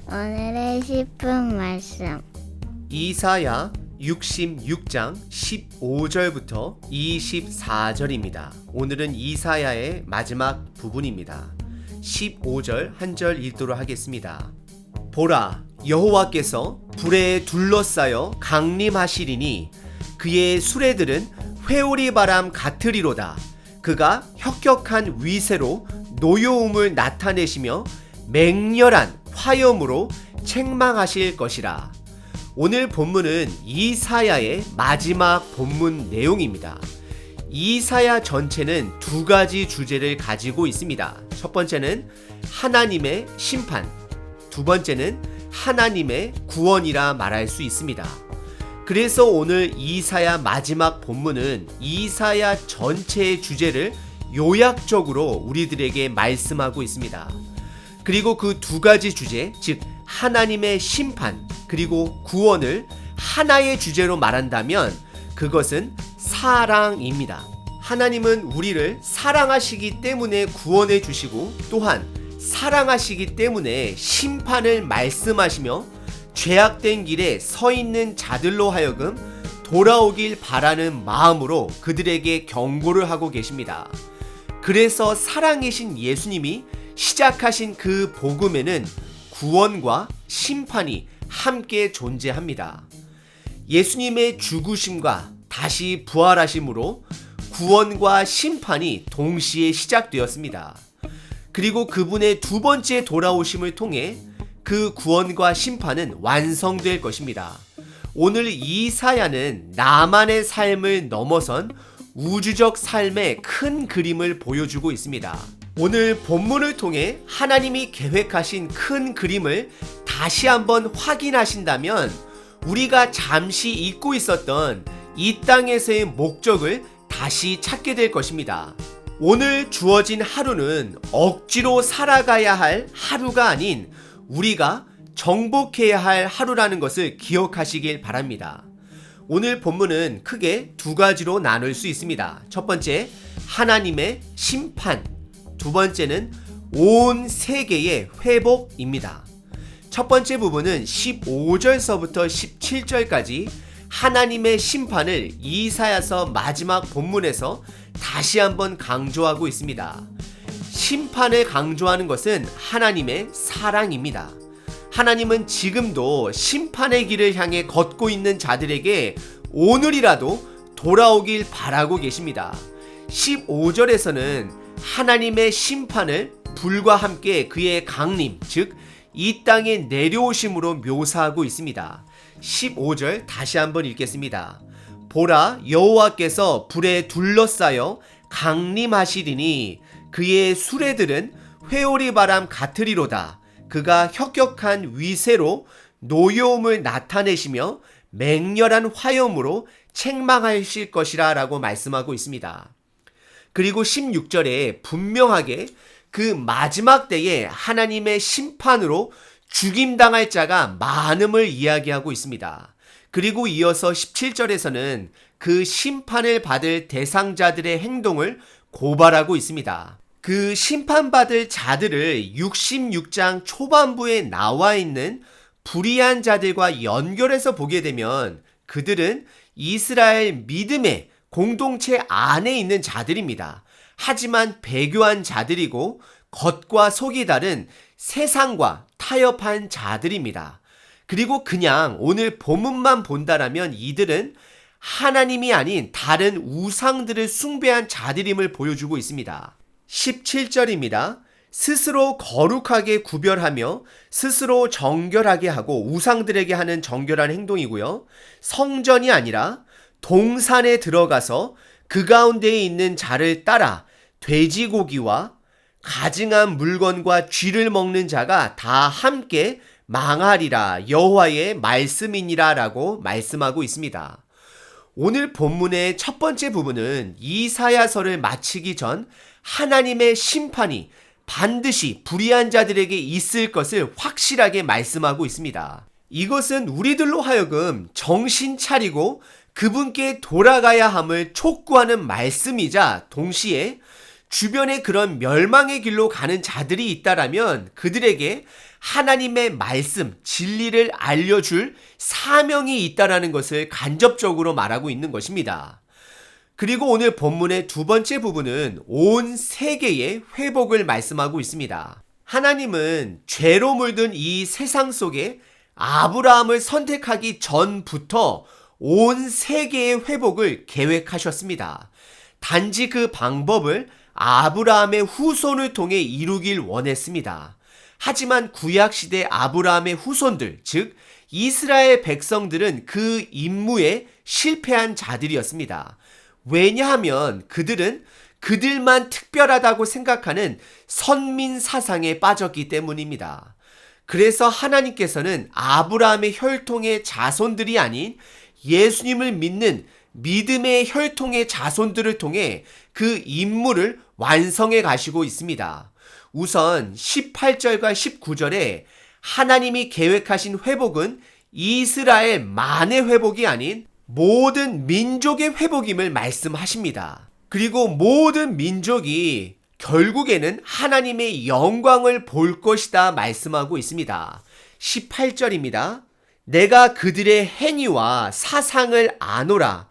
오늘의 10분 말씀. 이사야 66장 15절부터 24절입니다. 오늘은 이사야의 마지막 부분입니다. 15절 한 절 읽도록 하겠습니다. 보라, 여호와께서 불에 둘러싸여 강림하시리니 그의 수레들은 회오리 바람 같으리로다. 그가 혁혁한 위세로 노여움을 나타내시며 맹렬한 화염으로 책망하실 것이라. 오늘 본문은 이사야의 마지막 본문 내용입니다. 이사야 전체는 두 가지 주제를 가지고 있습니다. 첫 번째는 하나님의 심판, 두 번째는 하나님의 구원이라 말할 수 있습니다. 그래서 오늘 이사야 마지막 본문은 이사야 전체의 주제를 요약적으로 우리들에게 말씀하고 있습니다. 그리고 그 두 가지 주제, 즉 하나님의 심판 그리고 구원을 하나의 주제로 말한다면 그것은 사랑입니다. 하나님은 우리를 사랑하시기 때문에 구원해 주시고 또한 사랑하시기 때문에 심판을 말씀하시며 죄악된 길에 서 있는 자들로 하여금 돌아오길 바라는 마음으로 그들에게 경고를 하고 계십니다. 그래서 사랑이신 예수님이 시작하신 그 복음에는 구원과 심판이 함께 존재합니다. 예수님의 죽으심과 다시 부활하심으로 구원과 심판이 동시에 시작되었습니다. 그리고 그분의 두 번째 돌아오심을 통해 그 구원과 심판은 완성될 것입니다. 오늘 이사야는 나만의 삶을 넘어선 우주적 삶의 큰 그림을 보여주고 있습니다. 오늘 본문을 통해 하나님이 계획하신 큰 그림을 다시 한번 확인하신다면 우리가 잠시 잊고 있었던 이 땅에서의 목적을 다시 찾게 될 것입니다. 오늘 주어진 하루는 억지로 살아가야 할 하루가 아닌 우리가 정복해야 할 하루라는 것을 기억하시길 바랍니다. 오늘 본문은 크게 두 가지로 나눌 수 있습니다. 첫 번째, 하나님의 심판. 두 번째는 온 세계의 회복입니다. 첫 번째 부분은 15절서부터 17절까지 하나님의 심판을 이사야서 마지막 본문에서 다시 한번 강조하고 있습니다. 심판을 강조하는 것은 하나님의 사랑입니다. 하나님은 지금도 심판의 길을 향해 걷고 있는 자들에게 오늘이라도 돌아오길 바라고 계십니다. 15절에서는 하나님의 심판을 불과 함께 그의 강림, 즉 이 땅에 내려오심으로 묘사하고 있습니다. 15절 다시 한번 읽겠습니다. 보라, 여호와께서 불에 둘러싸여 강림하시리니 그의 수레들은 회오리 바람 같으리로다. 그가 혁혁한 위세로 노여움을 나타내시며 맹렬한 화염으로 책망하실 것이라 라고 말씀하고 있습니다. 그리고 16절에 분명하게 그 마지막 때에 하나님의 심판으로 죽임당할 자가 많음을 이야기하고 있습니다. 그리고 이어서 17절에서는 그 심판을 받을 대상자들의 행동을 고발하고 있습니다. 그 심판받을 자들을 66장 초반부에 나와 있는 불의한 자들과 연결해서 보게 되면 그들은 이스라엘 믿음의 공동체 안에 있는 자들입니다. 하지만 배교한 자들이고 겉과 속이 다른 세상과 타협한 자들입니다. 그리고 그냥 오늘 본문만 본다라면 이들은 하나님이 아닌 다른 우상들을 숭배한 자들임을 보여주고 있습니다. 17절입니다. 스스로 거룩하게 구별하며 스스로 정결하게 하고 우상들에게 하는 정결한 행동이고요. 성전이 아니라 동산에 들어가서 그 가운데에 있는 자를 따라 돼지고기와 가증한 물건과 쥐를 먹는 자가 다 함께 망하리라 여호와의 말씀이니라 라고 말씀하고 있습니다. 오늘 본문의 첫 번째 부분은 이사야서를 마치기 전 하나님의 심판이 반드시 불의한 자들에게 있을 것을 확실하게 말씀하고 있습니다. 이것은 우리들로 하여금 정신 차리고 그분께 돌아가야 함을 촉구하는 말씀이자 동시에 주변에 그런 멸망의 길로 가는 자들이 있다라면 그들에게 하나님의 말씀, 진리를 알려줄 사명이 있다라는 것을 간접적으로 말하고 있는 것입니다. 그리고 오늘 본문의 두 번째 부분은 온 세계의 회복을 말씀하고 있습니다. 하나님은 죄로 물든 이 세상 속에 아브라함을 선택하기 전부터 온 세계의 회복을 계획하셨습니다. 단지 그 방법을 아브라함의 후손을 통해 이루길 원했습니다. 하지만 구약시대 아브라함의 후손들, 즉 이스라엘 백성들은 그 임무에 실패한 자들이었습니다. 왜냐하면 그들은 그들만 특별하다고 생각하는 선민 사상에 빠졌기 때문입니다. 그래서 하나님께서는 아브라함의 혈통의 자손들이 아닌 예수님을 믿는 믿음의 혈통의 자손들을 통해 그 임무를 완성해 가시고 있습니다. 우선 18절과 19절에 하나님이 계획하신 회복은 이스라엘만의 회복이 아닌 모든 민족의 회복임을 말씀하십니다. 그리고 모든 민족이 결국에는 하나님의 영광을 볼 것이다 말씀하고 있습니다. 18절입니다. 내가 그들의 행위와 사상을 아노라.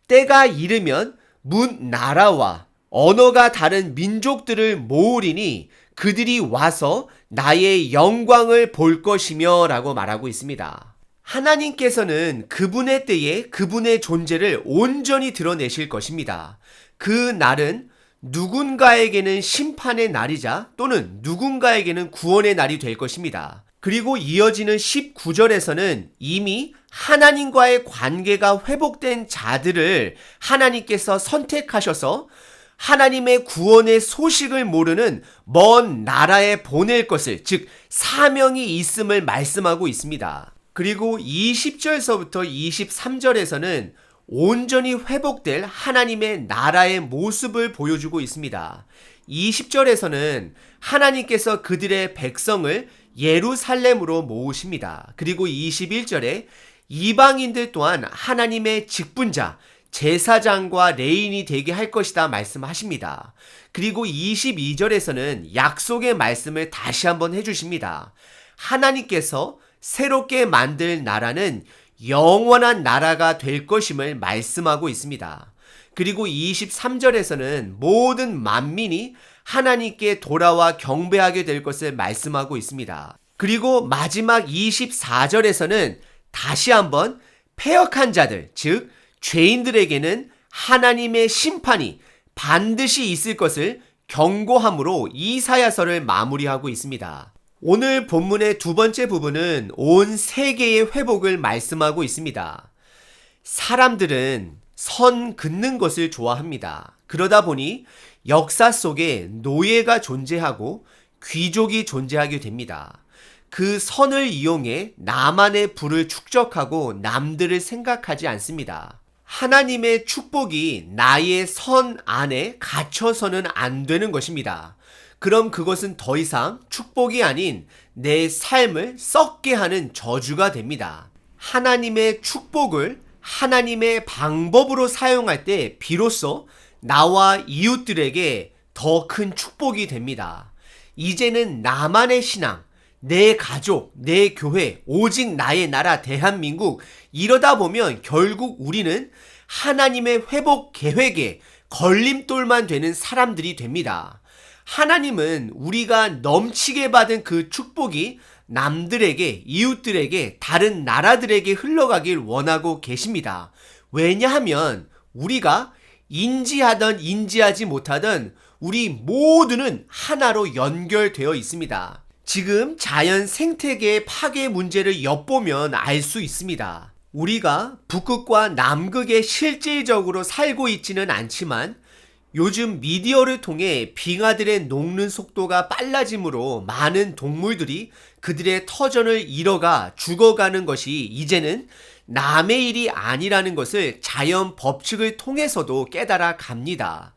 때가 이르면 문 나라와 언어가 다른 민족들을 모으리니 그들이 와서 나의 영광을 볼 것이며 라고 말하고 있습니다. 하나님께서는 그분의 때에 그분의 존재를 온전히 드러내실 것입니다. 그 날은 누군가에게는 심판의 날이자 또는 누군가에게는 구원의 날이 될 것입니다. 그리고 이어지는 19절에서는 이미 하나님과의 관계가 회복된 자들을 하나님께서 선택하셔서 하나님의 구원의 소식을 모르는 먼 나라에 보낼 것을, 즉 사명이 있음을 말씀하고 있습니다. 그리고 20절서부터 23절에서는 온전히 회복될 하나님의 나라의 모습을 보여주고 있습니다. 20절에서는 하나님께서 그들의 백성을 예루살렘으로 모으십니다. 그리고 21절에 이방인들 또한 하나님의 직분자, 제사장과 레인이 되게 할 것이다 말씀하십니다. 그리고 22절에서는 약속의 말씀을 다시 한번 해주십니다. 하나님께서 새롭게 만들 나라는 영원한 나라가 될 것임을 말씀하고 있습니다. 그리고 23절에서는 모든 만민이 하나님께 돌아와 경배하게 될 것을 말씀하고 있습니다. 그리고 마지막 24절에서는 다시 한번 패역한 자들, 즉 죄인들에게는 하나님의 심판이 반드시 있을 것을 경고함으로 이사야서를 마무리하고 있습니다. 오늘 본문의 두 번째 부분은 온 세계의 회복을 말씀하고 있습니다. 사람들은 선 긋는 것을 좋아합니다. 그러다 보니 역사 속에 노예가 존재하고 귀족이 존재하게 됩니다. 그 선을 이용해 나만의 부를 축적하고 남들을 생각하지 않습니다. 하나님의 축복이 나의 선 안에 갇혀서는 안 되는 것입니다. 그럼 그것은 더 이상 축복이 아닌 내 삶을 썩게 하는 저주가 됩니다. 하나님의 축복을 하나님의 방법으로 사용할 때 비로소 나와 이웃들에게 더 큰 축복이 됩니다. 이제는 나만의 신앙, 내 가족, 내 교회, 오직 나의 나라 대한민국, 이러다 보면 결국 우리는 하나님의 회복 계획에 걸림돌만 되는 사람들이 됩니다. 하나님은 우리가 넘치게 받은 그 축복이 남들에게, 이웃들에게, 다른 나라들에게 흘러가길 원하고 계십니다. 왜냐하면 우리가 인지하던 인지하지 못하던 우리 모두는 하나로 연결되어 있습니다. 지금 자연 생태계의 파괴 문제를 엿보면 알 수 있습니다. 우리가 북극과 남극에 실질적으로 살고 있지는 않지만 요즘 미디어를 통해 빙하들의 녹는 속도가 빨라지므로 많은 동물들이 그들의 터전을 잃어가 죽어가는 것이 이제는 남의 일이 아니라는 것을 자연 법칙을 통해서도 깨달아 갑니다.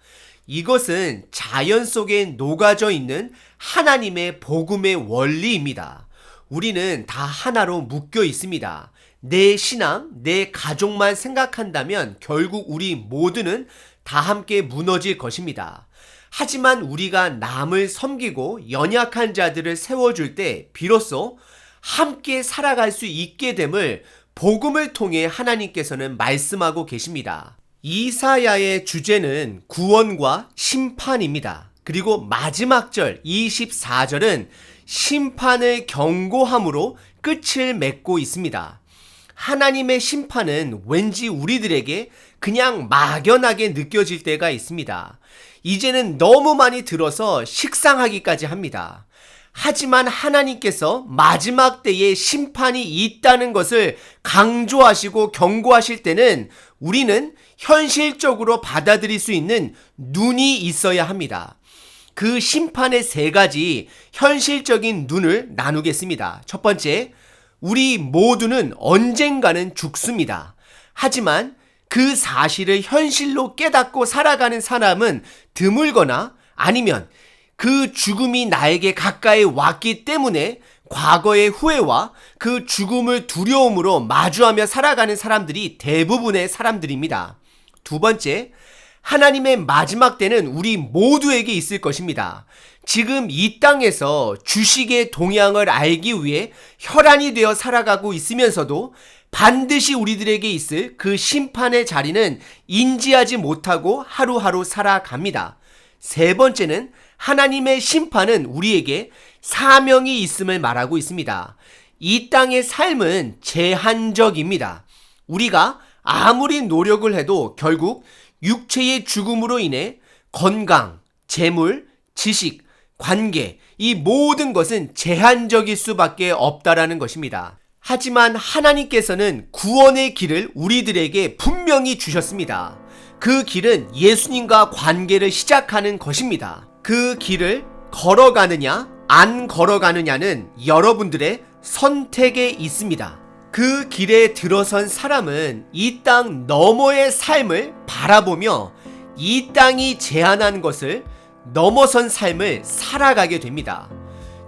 이것은 자연 속에 녹아져 있는 하나님의 복음의 원리입니다. 우리는 다 하나로 묶여 있습니다. 내 신앙, 내 가족만 생각한다면 결국 우리 모두는 다 함께 무너질 것입니다. 하지만 우리가 남을 섬기고 연약한 자들을 세워줄 때 비로소 함께 살아갈 수 있게 됨을 복음을 통해 하나님께서는 말씀하고 계십니다. 이사야의 주제는 구원과 심판입니다. 그리고 마지막 절 24절은 심판을 경고함으로 끝을 맺고 있습니다. 하나님의 심판은 왠지 우리들에게 그냥 막연하게 느껴질 때가 있습니다. 이제는 너무 많이 들어서 식상하기까지 합니다. 하지만 하나님께서 마지막 때에 심판이 있다는 것을 강조하시고 경고하실 때는 우리는 현실적으로 받아들일 수 있는 눈이 있어야 합니다. 그 심판의 세 가지 현실적인 눈을 나누겠습니다. 첫 번째, 우리 모두는 언젠가는 죽습니다. 하지만 그 사실을 현실로 깨닫고 살아가는 사람은 드물거나 아니면 그 죽음이 나에게 가까이 왔기 때문에 과거의 후회와 그 죽음을 두려움으로 마주하며 살아가는 사람들이 대부분의 사람들입니다. 두 번째, 하나님의 마지막 때는 우리 모두에게 있을 것입니다. 지금 이 땅에서 주식의 동향을 알기 위해 혈안이 되어 살아가고 있으면서도 반드시 우리들에게 있을 그 심판의 자리는 인지하지 못하고 하루하루 살아갑니다. 세 번째는 하나님의 심판은 우리에게 사명이 있음을 말하고 있습니다. 이 땅의 삶은 제한적입니다. 우리가 아무리 노력을 해도 결국 육체의 죽음으로 인해 건강, 재물, 지식, 관계, 이 모든 것은 제한적일 수밖에 없다라는 것입니다. 하지만 하나님께서는 구원의 길을 우리들에게 분명히 주셨습니다. 그 길은 예수님과 관계를 시작하는 것입니다. 그 길을 걸어가느냐 안 걸어가느냐는 여러분들의 선택에 있습니다. 그 길에 들어선 사람은 이 땅 너머의 삶을 바라보며 이 땅이 제한한 것을 넘어선 삶을 살아가게 됩니다.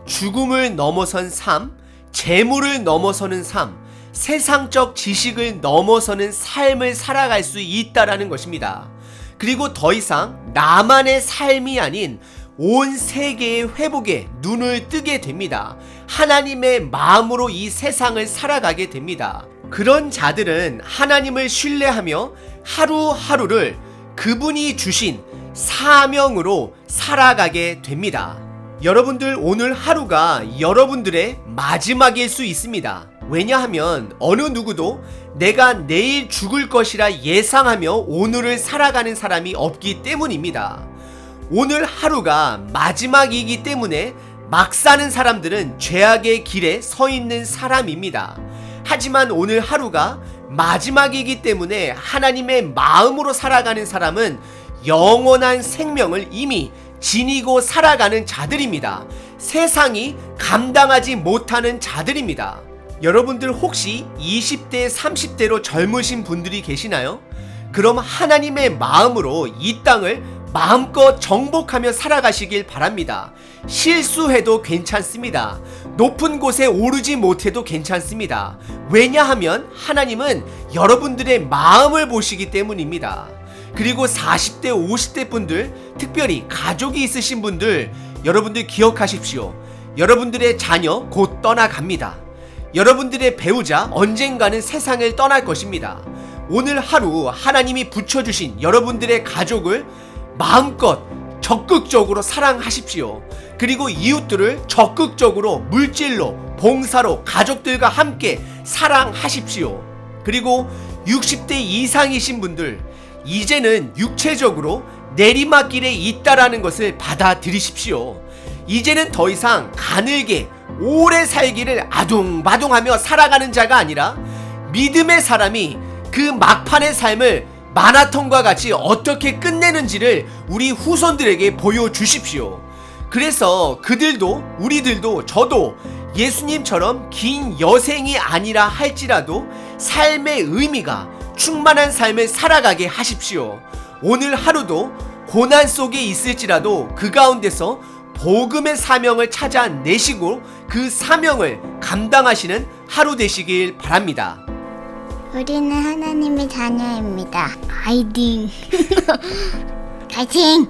죽음을 넘어선 삶, 재물을 넘어서는 삶, 세상적 지식을 넘어서는 삶을 살아갈 수 있다라는 것입니다. 그리고 더 이상 나만의 삶이 아닌 온 세계의 회복에 눈을 뜨게 됩니다. 하나님의 마음으로 이 세상을 살아가게 됩니다. 그런 자들은 하나님을 신뢰하며 하루하루를 그분이 주신 사명으로 살아가게 됩니다. 여러분들 오늘 하루가 여러분들의 마지막일 수 있습니다. 왜냐하면 어느 누구도 내가 내일 죽을 것이라 예상하며 오늘을 살아가는 사람이 없기 때문입니다. 오늘 하루가 마지막이기 때문에 막 사는 사람들은 죄악의 길에 서 있는 사람입니다. 하지만 오늘 하루가 마지막이기 때문에 하나님의 마음으로 살아가는 사람은 영원한 생명을 이미 지니고 살아가는 자들입니다. 세상이 감당하지 못하는 자들입니다. 여러분들 혹시 20대, 30대로 젊으신 분들이 계시나요? 그럼 하나님의 마음으로 이 땅을 마음껏 정복하며 살아가시길 바랍니다. 실수해도 괜찮습니다. 높은 곳에 오르지 못해도 괜찮습니다. 왜냐하면 하나님은 여러분들의 마음을 보시기 때문입니다. 그리고 40대, 50대 분들, 특별히 가족이 있으신 분들, 여러분들 기억하십시오. 여러분들의 자녀 곧 떠나갑니다. 여러분들의 배우자 언젠가는 세상을 떠날 것입니다. 오늘 하루 하나님이 붙여주신 여러분들의 가족을 마음껏 적극적으로 사랑하십시오. 그리고 이웃들을 적극적으로 물질로, 봉사로 가족들과 함께 사랑하십시오. 그리고 60대 이상이신 분들, 이제는 육체적으로 내리막길에 있다라는 것을 받아들이십시오. 이제는 더 이상 가늘게 오래 살기를 아둥바둥하며 살아가는 자가 아니라 믿음의 사람이 그 막판의 삶을 마라톤과 같이 어떻게 끝내는지를 우리 후손들에게 보여주십시오. 그래서 그들도 우리들도 저도 예수님처럼 긴 여생이 아니라 할지라도 삶의 의미가 충만한 삶을 살아가게 하십시오. 오늘 하루도 고난 속에 있을지라도 그 가운데서 복음의 사명을 찾아내시고 그 사명을 감당하시는 하루 되시길 바랍니다. 우리는 하나님의 자녀입니다. 파이팅! 파이팅!